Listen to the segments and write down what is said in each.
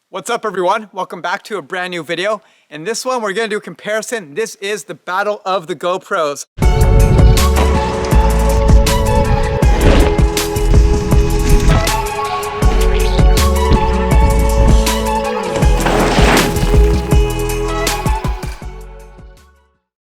What's up everyone? Welcome back to a brand new video. In this one we're going to do a comparison. This is the battle of the GoPros.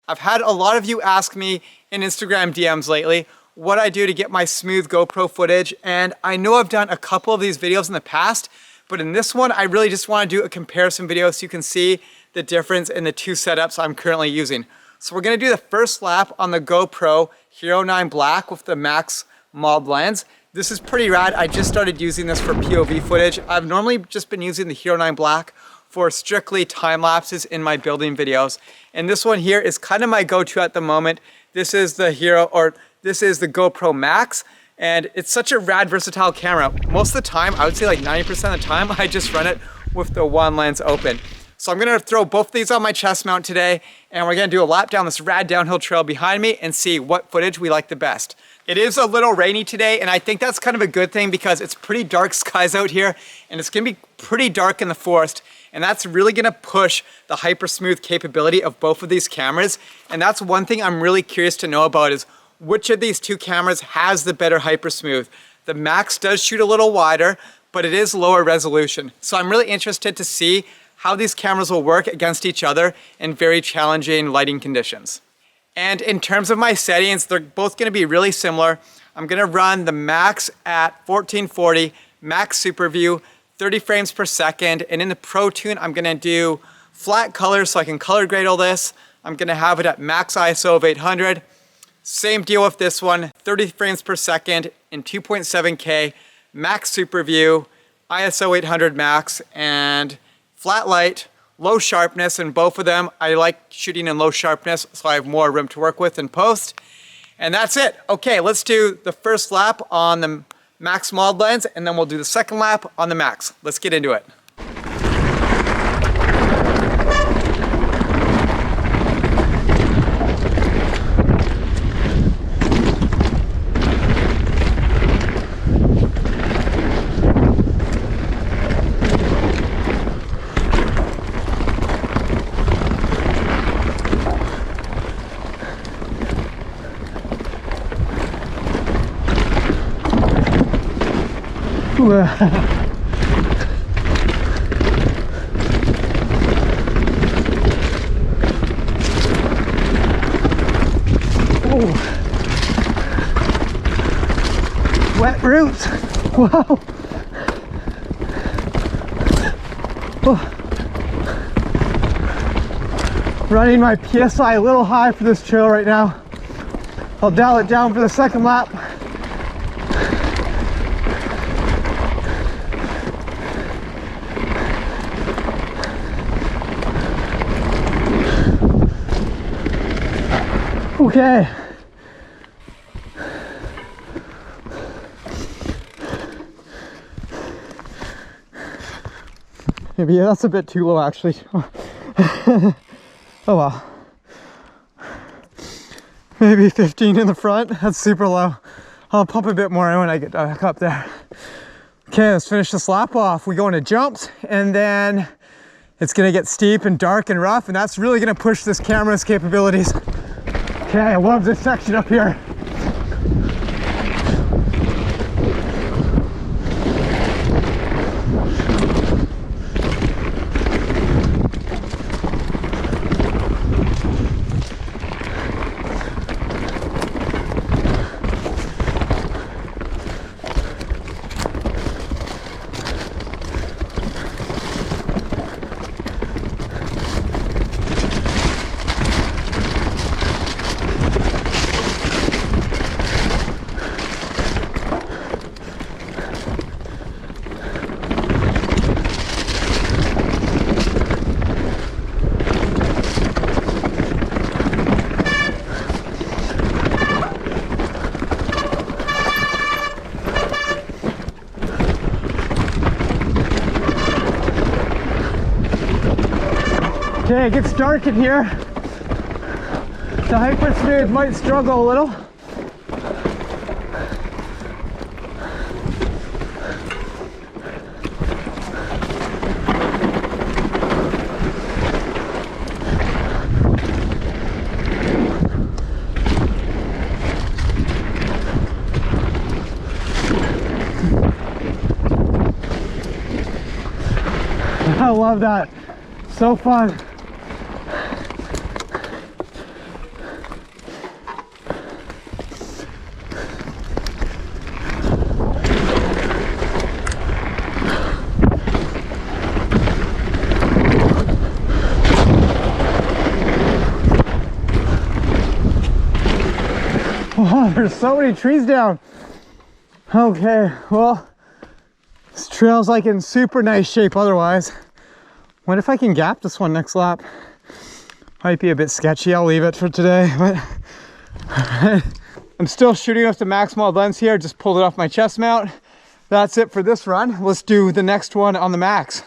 I've had a lot of you ask me in Instagram DMs lately what I do to get my smooth GoPro footage, and I know I've done a couple of these videos in the past, but in this one I really just want to do a comparison video so you can see the difference in the two setups I'm currently using. So we're going to do the first lap on the GoPro Hero 9 Black with the Max mod lens. This is pretty rad. I just started using this for POV footage. I've normally just been using the Hero 9 Black for strictly time lapses in my building videos. And this one here is kind of my go-to at the moment. This is the this is the GoPro Max, and it's such a rad, versatile camera. Most of the time, I would say like 90% of the time, I just run it with the one lens open. So I'm gonna throw both of these on my chest mount today, and we're gonna do a lap down this rad downhill trail behind me and see what footage we like the best. It is a little rainy today, and I think that's kind of a good thing because it's pretty dark skies out here, and it's gonna be pretty dark in the forest, and that's really gonna push the hyper smooth capability of both of these cameras. And that's one thing I'm really curious to know about, is which of these two cameras has the better hyper smooth. The Max does shoot a little wider, but it is lower resolution. So I'm really interested to see how these cameras will work against each other in very challenging lighting conditions. And in terms of my settings, they're both gonna be really similar. I'm gonna run the Max at 1440, Max Super View, 30 frames per second, and in the Pro Tune, I'm gonna do flat color so I can color grade all this. I'm gonna have it at max ISO of 800. Same deal with this one, 30 frames per second in 2.7K, Max Super View, ISO 800 max, and flat light, low sharpness. In both of them, I like shooting in low sharpness so I have more room to work with in post. And that's it. Okay, let's do the first lap on the Max mod lens, and then we'll do the second lap on the Max. Let's get into it. Wet roots. Wow. Oh. Running my PSI a little high for this trail right now. I'll dial it down for the second lap. Okay. Maybe that's a bit too low actually. Oh well. Maybe 15 in the front. That's super low. I'll pump a bit more when I get back up there. Okay, let's finish this lap off. We go into jumps, and then it's gonna get steep and dark and rough, and that's really gonna push this camera's capabilities. Okay, I love this section up here. Okay, it gets dark in here. The hyper smooth might struggle a little. I love that. So fun. Oh, there's so many trees down. Okay, well, this trail's like in super nice shape otherwise. What if I can gap this one next lap? Might be a bit sketchy, I'll leave it for today, but I'm still shooting off the max mod lens here, just pulled it off my chest mount. That's it for this run. Let's do the next one on the max.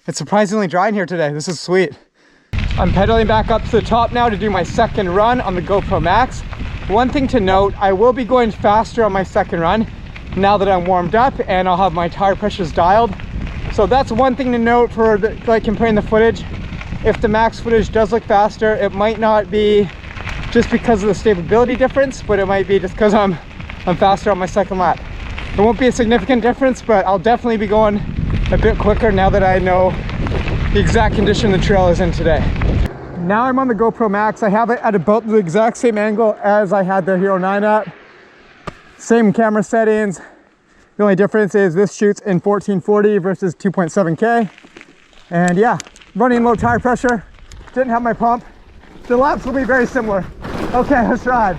It's surprisingly dry in here today, this is sweet. I'm pedaling back up to the top now to do my second run on the GoPro Max. One thing to note, I will be going faster on my second run now that I'm warmed up and I'll have my tire pressures dialed. So that's one thing to note for like comparing the footage. If the max footage does look faster, it might not be just because of the stability difference, but it might be just because I'm faster on my second lap. It won't be a significant difference, but I'll definitely be going a bit quicker now that I know the exact condition the trail is in today. Now I'm on the GoPro Max. I have it at about the exact same angle as I had the Hero 9 at. Same camera settings. The only difference is this shoots in 1440 versus 2.7K. And yeah, running low tire pressure. Didn't have my pump. The laps will be very similar. Okay, let's ride.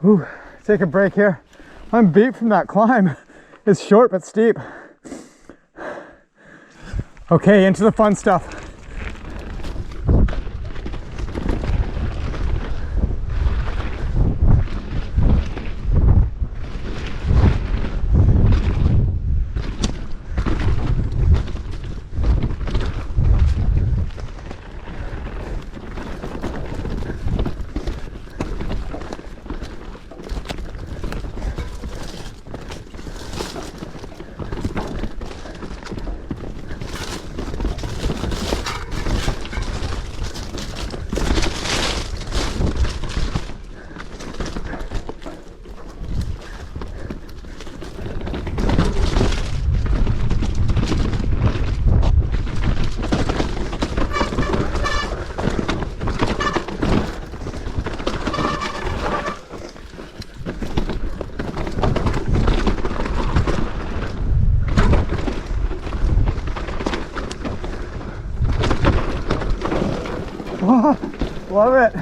Ooh, take a break here. I'm beat from that climb. It's short but steep. Okay, into the fun stuff. Oh, love it.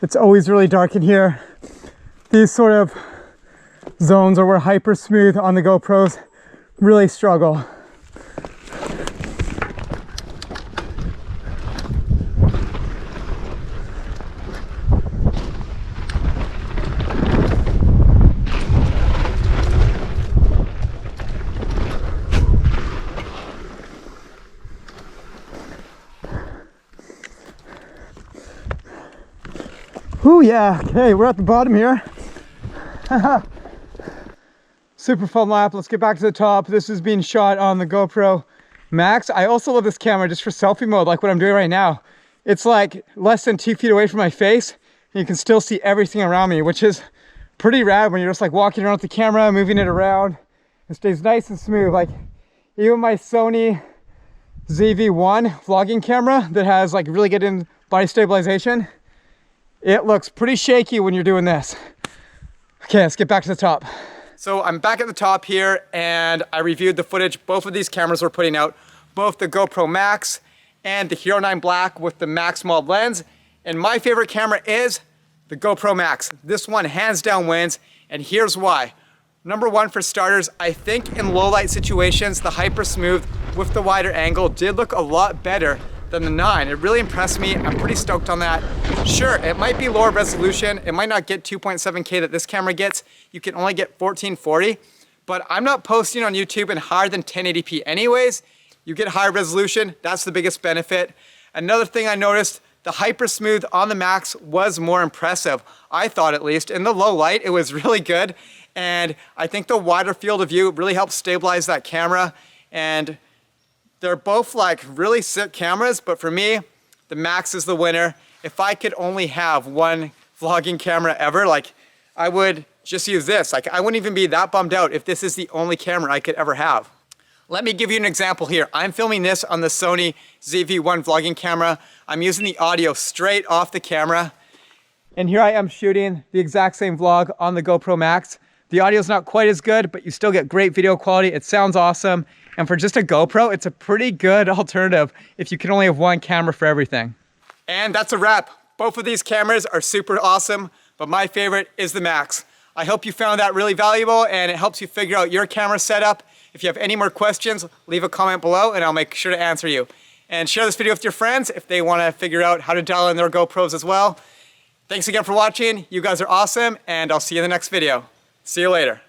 It's always really dark in here. These sort of zones where we're hyper smooth on the GoPros really struggle. Ooh, yeah, okay, we're at the bottom here. Super fun lap. Let's get back to the top. This is being shot on the GoPro Max. I also love this camera just for selfie mode, like what I'm doing right now. It's like less than 2 feet away from my face, and you can still see everything around me, which is pretty rad when you're just like walking around with the camera, moving it around. It stays nice and smooth. Like even my Sony ZV-1 vlogging camera that has like really good in body stabilization, it looks pretty shaky when you're doing this. Okay, let's get back to the top. So I'm back at the top here, and I reviewed the footage both of these cameras were putting out, both the GoPro Max and the Hero 9 Black with the Max Mod lens. And my favorite camera is the GoPro Max. This one hands down wins, and here's why. Number one, for starters, I think in low light situations, the Hyper Smooth with the wider angle did look a lot better than the 9. It really impressed me. I'm pretty stoked on that. Sure, it might be lower resolution. It might not get 2.7K that this camera gets. You can only get 1440, but I'm not posting on YouTube in higher than 1080p anyways. You get higher resolution, that's the biggest benefit. Another thing I noticed, the Hyper Smooth on the Max was more impressive. I thought, at least. In the low light, it was really good. And I think the wider field of view really helps stabilize that camera. And they're both like really sick cameras, but for me, the Max is the winner. If I could only have one vlogging camera ever, like I would just use this. Like I wouldn't even be that bummed out if this is the only camera I could ever have. Let me give you an example here. I'm filming this on the Sony ZV-1 vlogging camera. I'm using the audio straight off the camera. And here I am shooting the exact same vlog on the GoPro Max. The audio's not quite as good, but you still get great video quality. It sounds awesome. And for just a GoPro, it's a pretty good alternative if you can only have one camera for everything. And that's a wrap. Both of these cameras are super awesome, but my favorite is the Max. I hope you found that really valuable and it helps you figure out your camera setup. If you have any more questions, leave a comment below and I'll make sure to answer you. And share this video with your friends if they want to figure out how to dial in their GoPros as well. Thanks again for watching. You guys are awesome, and I'll see you in the next video. See you later.